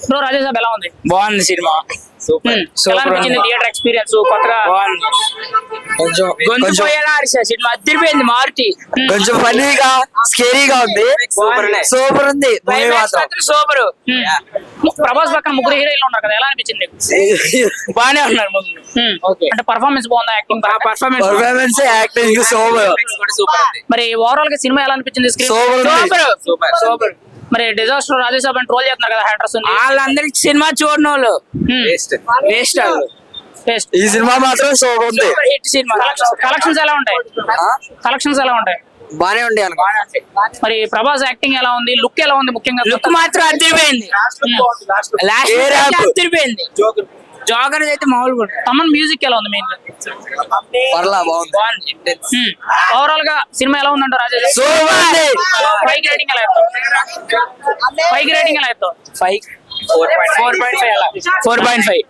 Bro Rajasaab ఎలా ఉంది? బాగుంది సినిమా. ఎలా అనిపించింది థియేటర్ ఎక్స్పీరియన్స్? కొత్తగా గొంతు పోయేలా సినిమా అదిరిపోయింది. మారుతి కొంచెం ఫన్నీగా స్కేరీగా ఉంది. సూపర్ ఉంది మూవీ మాత్రం. సూపర్. ప్రభాస్ పక్కన ముగ్గురు హీరోయిన్లు ఉన్నారు కదా, ఎలా అనిపించింది? బానే ఉన్నారు. అంటే పర్ఫార్మెన్స్ బాగుందా? Acting performance acting super. మరి ఓవరాల్ గా సినిమా ఎలా అనిపించింది? సూపర్. మరి డిజాస్టర్ రాజేసాబ్ అని ట్రోల్ చేస్తున్నారు కదా హ్యాటర్స్. వాళ్ళందరికి సినిమా చూడని వాళ్ళు వేస్ట్. ఈ సినిమా మాత్రం సూపర్ ఉంది. Hit cinema. కలెక్షన్స్ ఎలా ఉంటాయి? బానే ఉండే అనుకో. మరి ప్రభాస్ యాక్టింగ్ ఎలా ఉంది? లుక్ ఎలా ఉంది? ముఖ్యంగా లుక్ మాత్రం అదిరిపోయింది. అదిరిపోయింది. జోకర్ అయితే మామూలుగా. తమన్ మ్యూజిక్ ఎలా ఉంది? మెయిన్ బాగుంది. ఓవరాల్ గా సినిమా ఎలా ఉందంట రాజేష్? ఫైవ్ రేటింగ్ ఎలా ఇస్తావు? 4.5. 4.5.